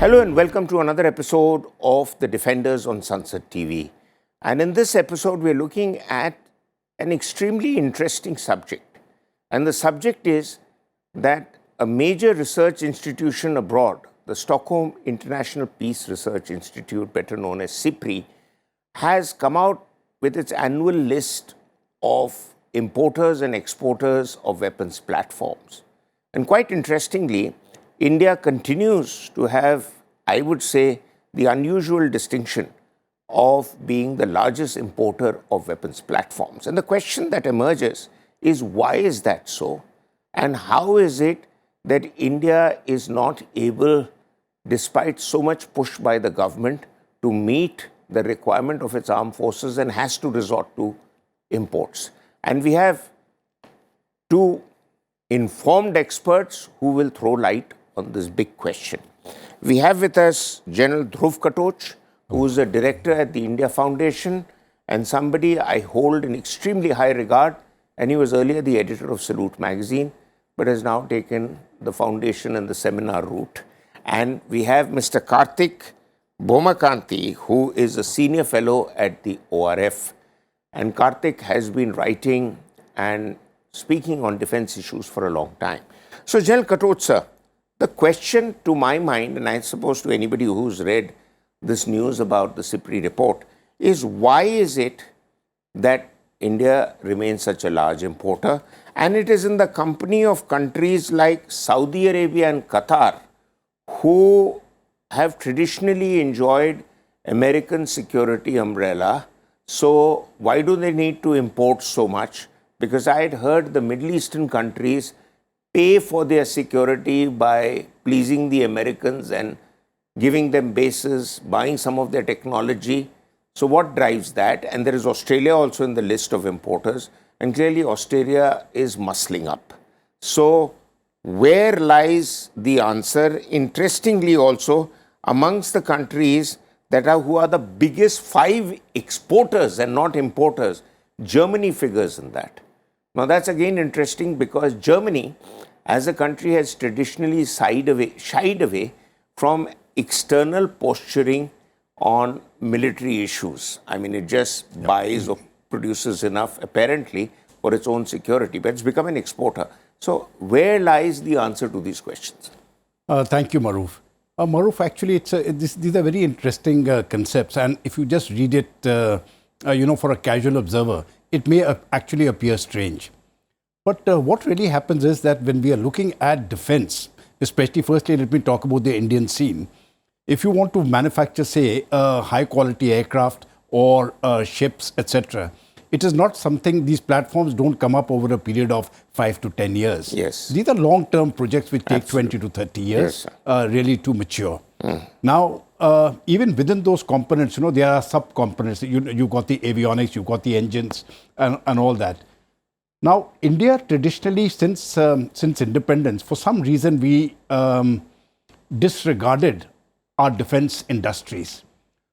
Hello and welcome to another episode of The Defenders on Sansad TV. And in this episode, we're looking at an extremely interesting subject. And the subject is that a major research institution abroad, the Stockholm International Peace Research Institute, better known as SIPRI, has come out with its annual list of importers and exporters of weapons platforms. And quite interestingly, India continues to have, I would say, the unusual distinction of being the largest importer of weapons platforms. And the question that emerges is, why is that so? And how is it that India is not able, despite so much push by the government, to meet the requirement of its armed forces and has to resort to imports? And we have two informed experts who will throw light on this big question. We have with us General Dhruv Katoch, who is a director at the India Foundation and somebody I hold in extremely high regard, and he was earlier the editor of Salute magazine, but has now taken the foundation and the seminar route. And we have Mr. Kartik Bommakanti, who is a senior fellow at the ORF. And Kartik has been writing and speaking on defense issues for a long time. So, General Katoch, sir, the question to my mind, and I suppose to anybody who's read this news about the SIPRI report, is why is it that India remains such a large importer? And it is in the company of countries like Saudi Arabia and Qatar, who have traditionally enjoyed American security umbrella. So why do they need to import so much? Because I had heard the Middle Eastern countries pay for their security by pleasing the Americans and giving them bases, buying some of their technology. So what drives that? And there is Australia also in the list of importers. And clearly Australia is muscling up. So where lies the answer? Interestingly also, amongst the countries who are the biggest 5 exporters and not importers, Germany figures in that. Now that's again interesting because Germany as a country has traditionally shied away from external posturing on military issues. I mean, it just buys or produces enough apparently for its own security, but it's become an exporter. So where lies the answer to these questions? Thank you, Maroof. Maroof, actually, these are very interesting concepts. And if you just read it, for a casual observer, it may actually appear strange. But what really happens is that when we are looking at defense, especially firstly, let me talk about the Indian scene. If you want to manufacture, say, high quality aircraft or ships, etc., it is not something, these platforms don't come up over a period of 5 to 10 years. Yes. These are long-term projects which take Absolutely. 20 to 30 years really to mature. Mm. Now, even within those components, there are sub-components. You've got the avionics, you've got the engines and all that. Now, India traditionally, since independence, for some reason, we disregarded our defense industries.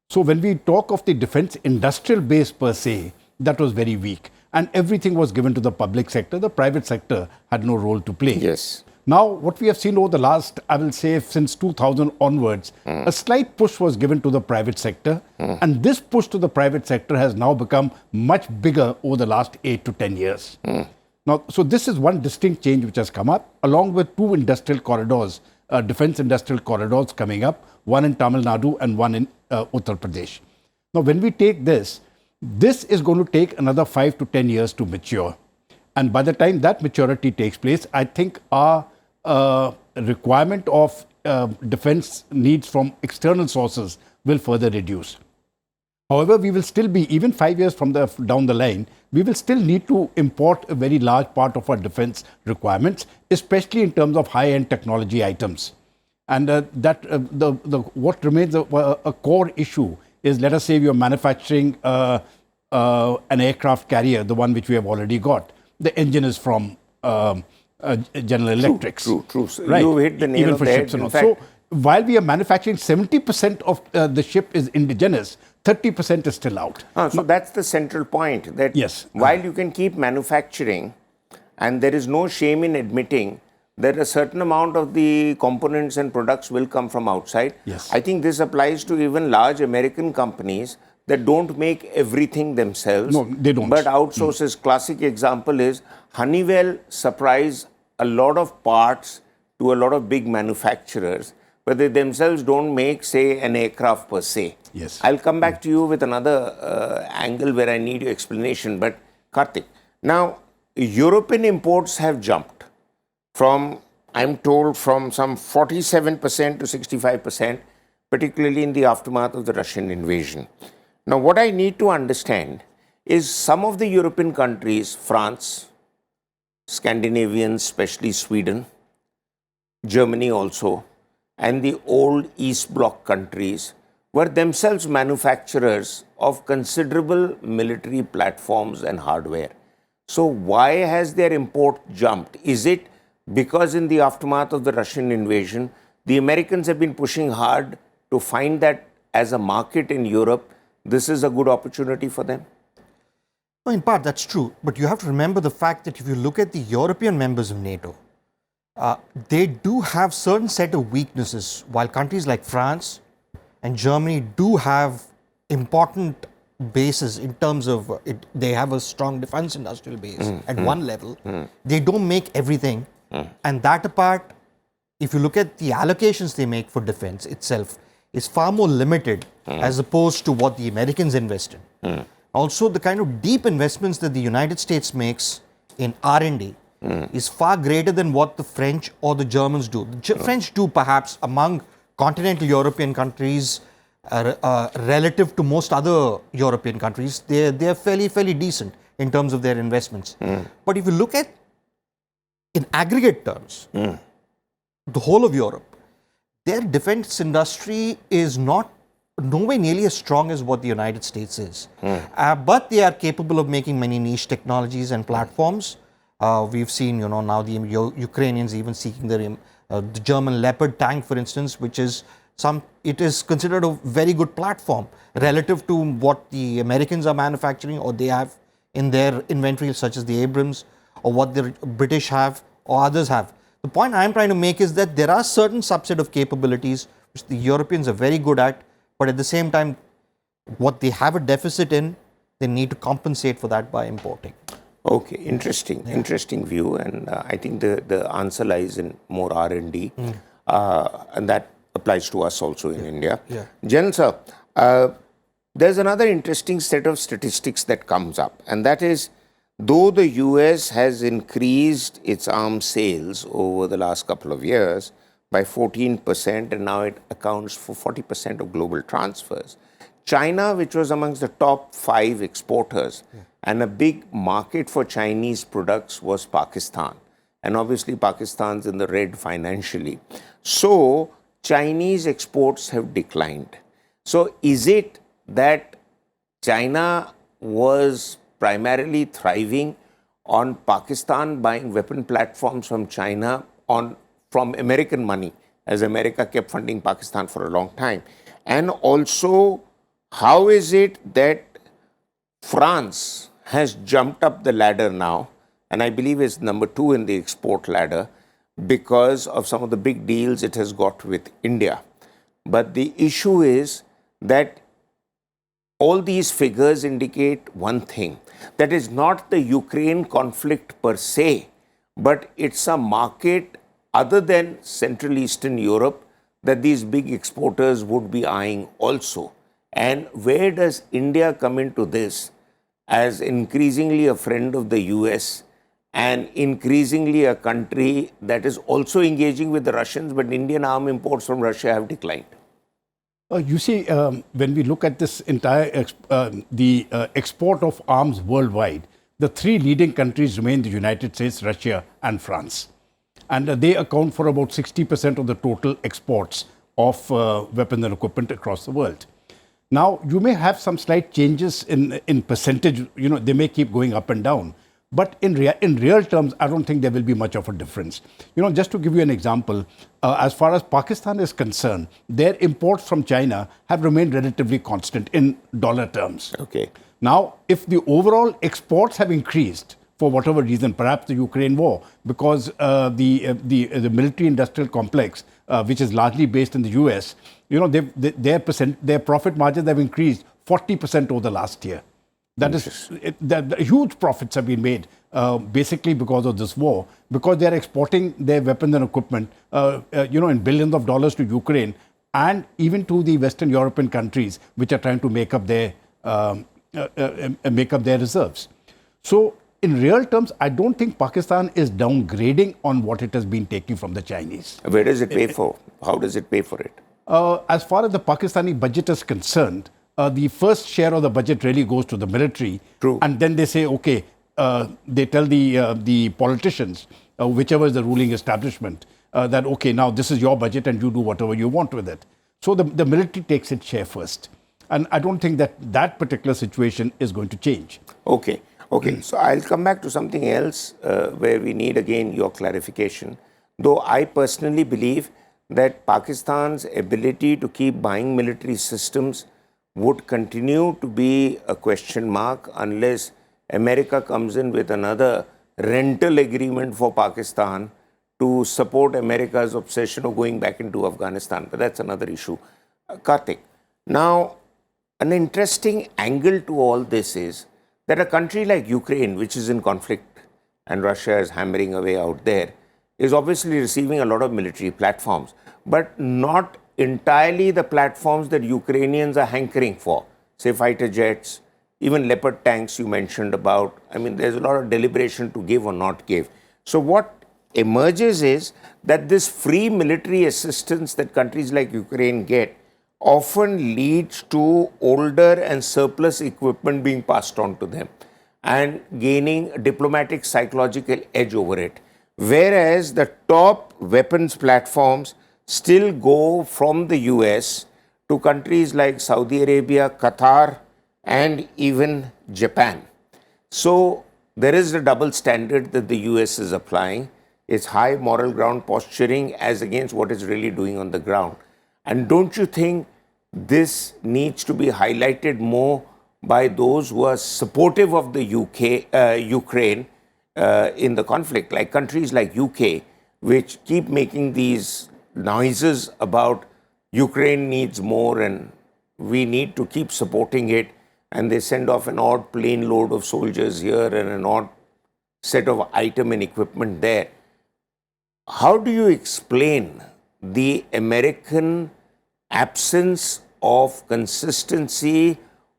So when we talk of the defense industrial base per se, that was very weak. And everything was given to the public sector. The private sector had no role to play. Yes. Now, what we have seen over the last, I will say, since 2000 onwards, a slight push was given to the private sector. And this push to the private sector has now become much bigger over the last 8 to 10 years. Now, so this is one distinct change which has come up, along with 2 industrial corridors, defense industrial corridors coming up, one in Tamil Nadu and one in Uttar Pradesh. Now, when we take this is going to take another 5 to 10 years to mature. And by the time that maturity takes place, I think our requirement of defense needs from external sources will further reduce. However, we will still be, even 5 years from down the line, we will still need to import a very large part of our defense requirements, especially in terms of high-end technology items. And what remains a core issue is, let us say we are manufacturing an aircraft carrier, the one which we have already got. The engine is from General Electric. True. Right. You hit the nail Even on for the ships head. and all. So while we are manufacturing 70% of the ship is indigenous, 30% is still out. So that's the central point. That yes. While you can keep manufacturing, and there is no shame in admitting that a certain amount of the components and products will come from outside. Yes. I think this applies to even large American companies that don't make everything themselves. No, they don't. But outsources. Classic example is Honeywell supplies a lot of parts to a lot of big manufacturers, but they themselves don't make, say, an aircraft per se. Yes. I'll come back to you with another angle where I need your explanation. But Kartik, now European imports have jumped from, I'm told, from some 47% to 65%, particularly in the aftermath of the Russian invasion. Now, what I need to understand is some of the European countries, France, Scandinavians, especially Sweden, Germany also, and the old East Bloc countries were themselves manufacturers of considerable military platforms and hardware. So why has their import jumped? Is it because in the aftermath of the Russian invasion, the Americans have been pushing hard to find that as a market in Europe, this is a good opportunity for them? No, in part, that's true. But you have to remember the fact that if you look at the European members of NATO, they do have certain set of weaknesses, while countries like France and Germany do have important bases in terms of they have a strong defense industrial base at one level. They don't make everything. And that apart, if you look at the allocations they make for defense itself, is far more limited as opposed to what the Americans invest in. Also, the kind of deep investments that the United States makes in R&D is far greater than what the French or the Germans do. The French do perhaps among continental European countries relative to most other European countries, they're fairly decent in terms of their investments. But if you look at in aggregate terms, the whole of Europe, their defense industry is nowhere nearly as strong as what the United States is. But they are capable of making many niche technologies and platforms. We've seen, now the Ukrainians even seeking the German Leopard tank, for instance, which is it is considered a very good platform relative to what the Americans are manufacturing or they have in their inventory, such as the Abrams, or what the British have or others have. The point I'm trying to make is that there are certain subset of capabilities which the Europeans are very good at, but at the same time, what they have a deficit in, they need to compensate for that by importing. Okay, interesting view, and I think the answer lies in more R&D, and that applies to us also in India. Jen sir, there's another interesting set of statistics that comes up, and that is, though the US has increased its arms sales over the last couple of years by 14%, and now it accounts for 40% of global transfers, China, which was amongst the top 5 exporters, and a big market for Chinese products was Pakistan. And obviously Pakistan's in the red financially. So Chinese exports have declined. So is it that China was primarily thriving on Pakistan buying weapon platforms from China from American money, as America kept funding Pakistan for a long time? And also, how is it that France has jumped up the ladder now, and I believe is number 2 in the export ladder because of some of the big deals it has got with India? But the issue is that all these figures indicate one thing, that is not the Ukraine conflict per se, but it's a market other than Central Eastern Europe that these big exporters would be eyeing also. And where does India come into this as increasingly a friend of the US and increasingly a country that is also engaging with the Russians, but Indian arm imports from Russia have declined? You see, when we look at this entire export of arms worldwide, the 3 leading countries remain the United States, Russia, and France. And they account for about 60% of the total exports of weapons and equipment across the world. Now, you may have some slight changes in percentage, they may keep going up and down. But in real terms, I don't think there will be much of a difference. Just to give you an example, as far as Pakistan is concerned, their imports from China have remained relatively constant in dollar terms. Okay. Now, if the overall exports have increased for whatever reason, perhaps the Ukraine war, because the military-industrial complex, which is largely based in the US, their profit margins have increased 40% over the last year. That is, huge profits have been made basically because of this war, because they are exporting their weapons and equipment, in billions of dollars to Ukraine and even to the Western European countries, which are trying to make up their reserves. So, in real terms, I don't think Pakistan is downgrading on what it has been taking from the Chinese. Where does it pay for? How does it pay for it? As far as the Pakistani budget is concerned, the first share of the budget really goes to the military. True. And then they say, okay, they tell the politicians, whichever is the ruling establishment, that, okay, now this is your budget and you do whatever you want with it. So the military takes its share first. And I don't think that particular situation is going to change. Okay. So I'll come back to something else where we need again your clarification. Though I personally believe that Pakistan's ability to keep buying military systems would continue to be a question mark unless America comes in with another rental agreement for Pakistan to support America's obsession of going back into Afghanistan. But that's another issue. Kartik, now an interesting angle to all this is that a country like Ukraine, which is in conflict and Russia is hammering away out there, is obviously receiving a lot of military platforms, but not entirely the platforms that Ukrainians are hankering for, say fighter jets, even Leopard tanks you mentioned about. I mean, there's a lot of deliberation to give or not give. So what emerges is that this free military assistance that countries like Ukraine get often leads to older and surplus equipment being passed on to them and gaining a diplomatic psychological edge over it. Whereas the top weapons platforms still go from the US to countries like Saudi Arabia, Qatar, and even Japan. So there is a double standard that the US is applying. It's high moral ground posturing as against what it's really doing on the ground. And don't you think this needs to be highlighted more by those who are supportive of the Ukraine in the conflict, like countries like UK, which keep making these noises about Ukraine needs more and we need to keep supporting it, and they send off an odd plane load of soldiers here and an odd set of item and equipment there. How do you explain the American absence of consistency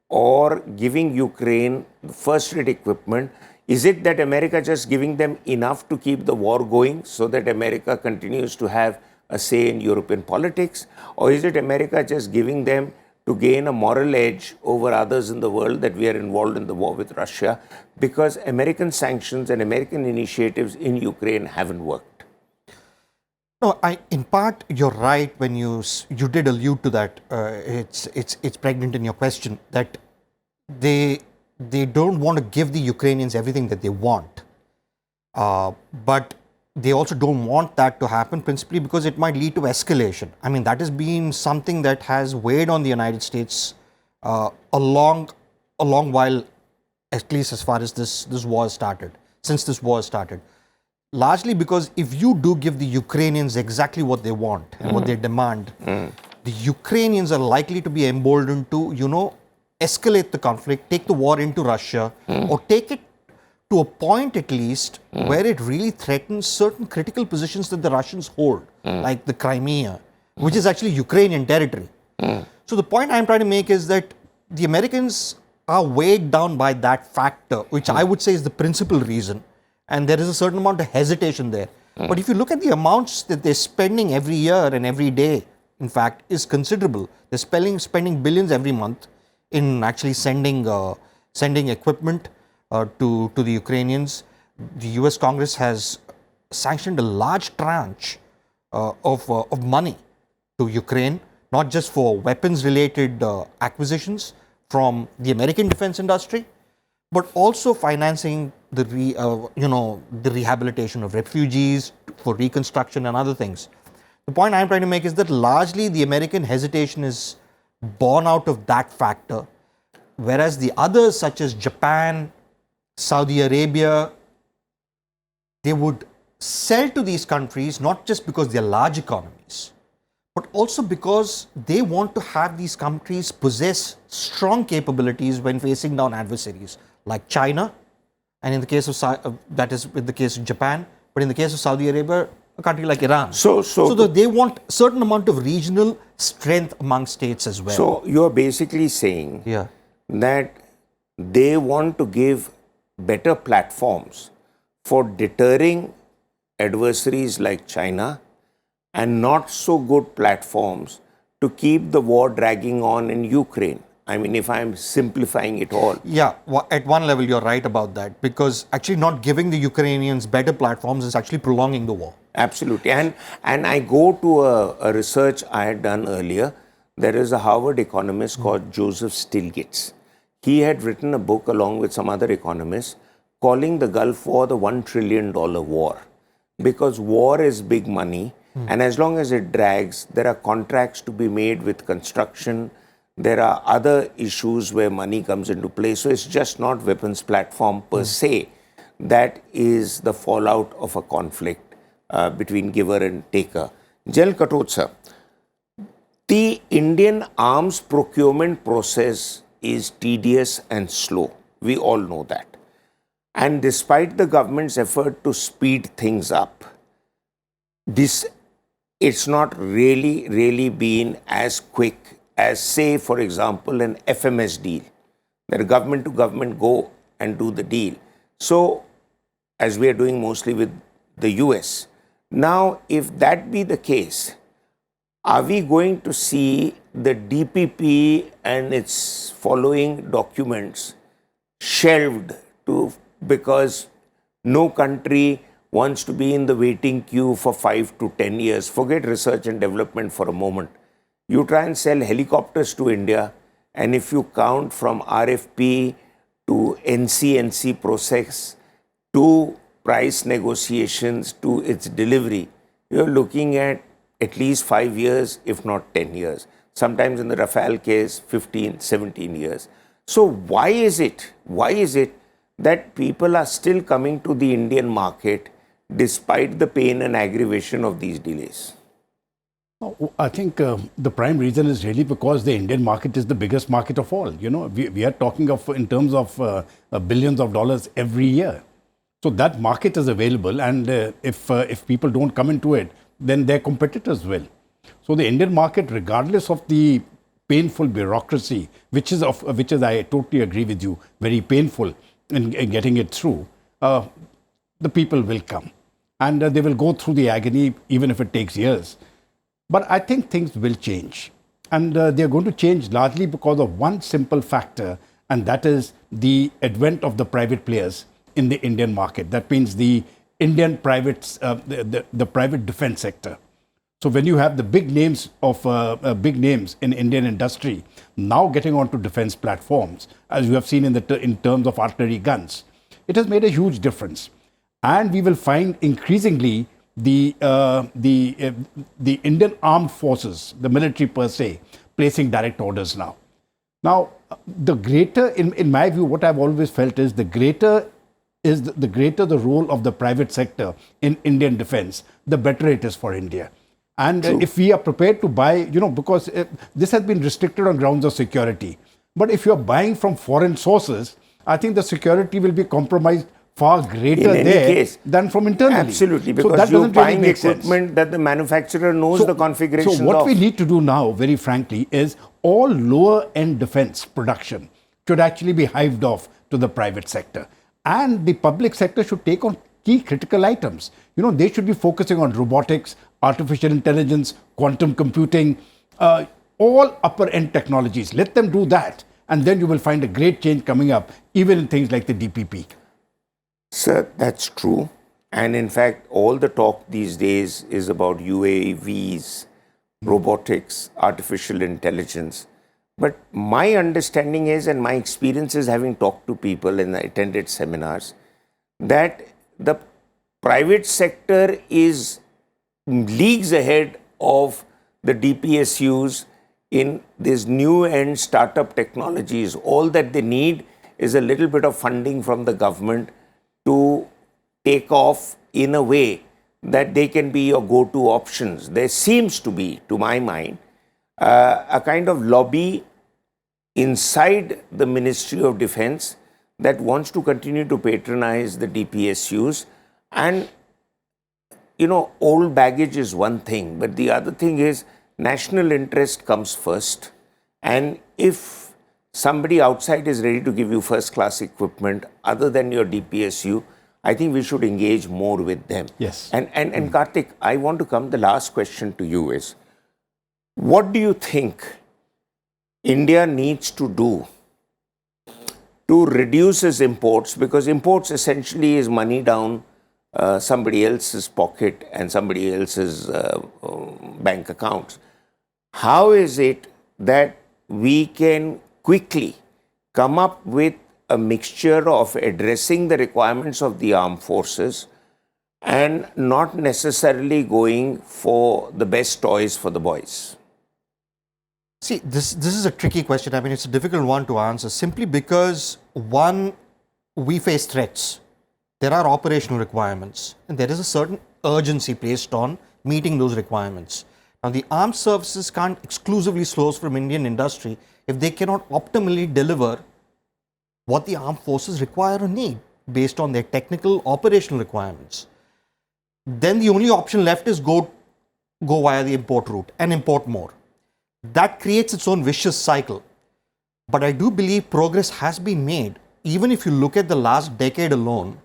or giving Ukraine first-rate equipment? Is it that America just giving them enough to keep the war going so that America continues to have a say in European politics? Or is it America just giving them to gain a moral edge over others in the world that we are involved in the war with Russia because American sanctions and American initiatives in Ukraine haven't worked? No, in part, you're right when you did allude to that. It's pregnant in your question that they don't want to give the Ukrainians everything that they want, but they also don't want that to happen principally because it might lead to escalation. I mean, that has been something that has weighed on the United States a long while, at least as far as this war started, since this war started. Largely because if you do give the Ukrainians exactly what they want and what they demand, the Ukrainians are likely to be emboldened to, escalate the conflict, take the war into Russia, or take it to a point at least where it really threatens certain critical positions that the Russians hold, like the Crimea, which is actually Ukrainian territory. So the point I'm trying to make is that the Americans are weighed down by that factor, which I would say is the principal reason. And there is a certain amount of hesitation there. But if you look at the amounts that they're spending every year and every day, in fact, is considerable. They're spending billions every month in actually sending equipment to the Ukrainians. The US Congress has sanctioned a large tranche of money to Ukraine, not just for weapons-related acquisitions from the American defense industry, but also financing the rehabilitation of refugees for reconstruction and other things. The point I'm trying to make is that largely the American hesitation is born out of that factor, whereas the others such as Japan, Saudi Arabia, they would sell to these countries not just because they're large economies, but also because they want to have these countries possess strong capabilities when facing down adversaries like China, and in the case of that is in the case of Japan, but in the case of Saudi Arabia, a country like Iran. So they want certain amount of regional strength among states as well. So you're basically saying that they want to give better platforms for deterring adversaries like China and not so good platforms to keep the war dragging on in Ukraine. I mean, if I'm simplifying it all. Yeah, at one level you're right about that, because actually not giving the Ukrainians better platforms is actually prolonging the war. Absolutely. And I go to a research I had done earlier. There is a Harvard economist called Joseph Stiglitz. He had written a book along with some other economists calling the Gulf War the $1 trillion war. Because war is big money, and as long as it drags, there are contracts to be made with construction. There are other issues where money comes into play. So it's just not weapons platform per se that is the fallout of a conflict between giver and taker. Jal Katoch sir, the Indian arms procurement process is tedious and slow. We all know that. And despite the government's effort to speed things up, it's not really been as quick as, say, for example, an FMS deal, where government to government go and do the deal. So, as we are doing mostly with the US. Now, if that be the case, are we going to see the DPP and its following documents shelved because no country wants to be in the waiting queue for 5 to 10 years? Forget research and development for a moment. You try and sell helicopters to India, and if you count from RFP to NCNC process to price negotiations to its delivery, you're looking at least 5 years, if not 10 years. Sometimes in the Rafale case, 15, 17 years. So why is it that people are still coming to the Indian market despite the pain and aggravation of these delays? I think the prime reason is really because the Indian market is the biggest market of all. You know, we are talking of in terms of billions of dollars every year. So that market is available, and if people don't come into it, then their competitors will. So the Indian market, regardless of the painful bureaucracy, which is I totally agree with you, very painful in getting it through, the people will come, and they will go through the agony even if it takes years. But I think things will change, and they're going to change largely because of one simple factor, and that is the advent of the private players in the Indian market. That means the Indian privates, the private defense sector. So when you have the big names in Indian industry now getting onto defense platforms, as you have seen in terms of artillery guns, it has made a huge difference, and we will find increasingly the Indian armed forces, the military per se, placing direct orders now. Now, the greater, in my view, what I've always felt is the greater the role of the private sector in Indian defense, the better it is for India. And if we are prepared to buy, because this has been restricted on grounds of security. But if you're buying from foreign sources, I think the security will be compromised far greater there than from internally. Absolutely, because you're buying equipment that the manufacturer knows the configuration of. So what we need to do now, very frankly, is all lower-end defense production should actually be hived off to the private sector. And the public sector should take on key critical items. They should be focusing on robotics, artificial intelligence, quantum computing, all upper-end technologies. Let them do that, and then you will find a great change coming up, even in things like the DPP. Sir, that's true. And in fact, all the talk these days is about UAVs, robotics, artificial intelligence. But my understanding is, and my experience is having talked to people and attended seminars, that the private sector is leagues ahead of the DPSUs in these new end startup technologies. All that they need is a little bit of funding from the government to take off in a way that they can be your go-to options. There seems to be, to my mind, a kind of lobby inside the Ministry of Defense that wants to continue to patronize the DPSUs. And, old baggage is one thing, but the other thing is national interest comes first. And if somebody outside is ready to give you first-class equipment other than your DPSU, I think we should engage more with them. Yes. And Kartik, I want to come, the last question to you is, what do you think India needs to do to reduce its imports? Because imports essentially is money down somebody else's pocket and somebody else's bank accounts. How is it that we can quickly come up with a mixture of addressing the requirements of the armed forces and not necessarily going for the best toys for the boys? See, this is a tricky question. I mean, it's a difficult one to answer simply because, one, we face threats. There are operational requirements and there is a certain urgency placed on meeting those requirements. Now, the armed services can't exclusively source from Indian industry if they cannot optimally deliver what the armed forces require or need based on their technical operational requirements. Then the only option left is go via the import route and import more. That creates its own vicious cycle. But I do believe progress has been made. Even if you look at the last decade alone,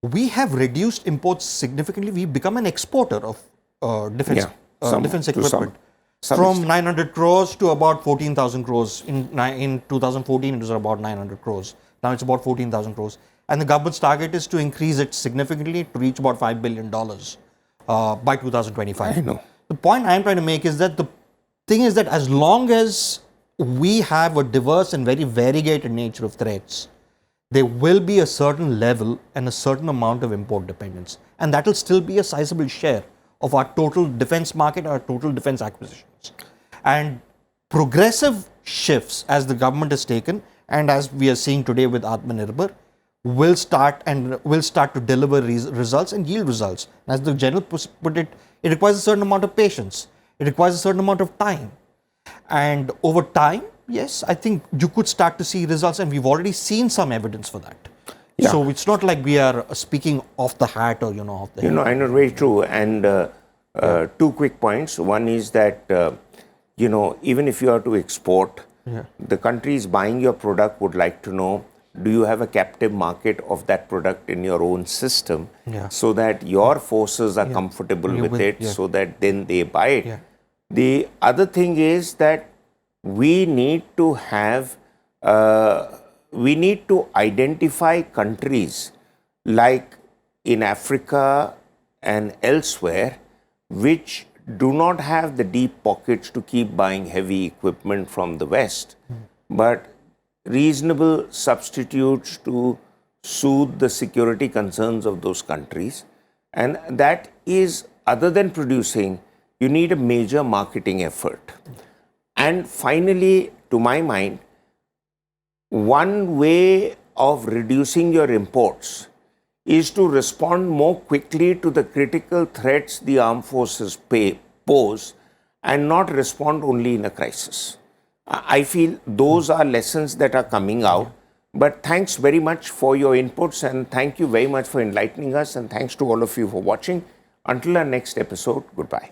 we have reduced imports significantly. We've become an exporter of defense equipment. From 900 crores to about 14,000 crores. In 2014, it was about 900 crores. Now it's about 14,000 crores. And the government's target is to increase it significantly to reach about $5 billion by 2025. I know. The point I'm trying to make is that the thing is that as long as we have a diverse and very variegated nature of threats, there will be a certain level and a certain amount of import dependence. And that will still be a sizable share of our total defense market, our total defense acquisitions. And progressive shifts as the government has taken and as we are seeing today with Atmanirbhar will start to deliver results and yield results. As the general put it, it requires a certain amount of patience. It requires a certain amount of time. And over time, yes, I think you could start to see results, and we've already seen some evidence for that. Yeah. So it's not like we are speaking off the hat or, off the head. I know, very true. And two quick points. One is that, even if you are to export, the countries buying your product would like to know, do you have a captive market of that product in your own system so that your forces are comfortable with it so that then they buy it. Yeah. The other thing is that we need to identify countries like in Africa and elsewhere which do not have the deep pockets to keep buying heavy equipment from the West, but reasonable substitutes to soothe the security concerns of those countries. And that is, other than producing, you need a major marketing effort. And finally, to my mind, one way of reducing your imports is to respond more quickly to the critical threats the armed forces pose and not respond only in a crisis. I feel those are lessons that are coming out. But thanks very much for your inputs, and thank you very much for enlightening us, and thanks to all of you for watching. Until our next episode, goodbye.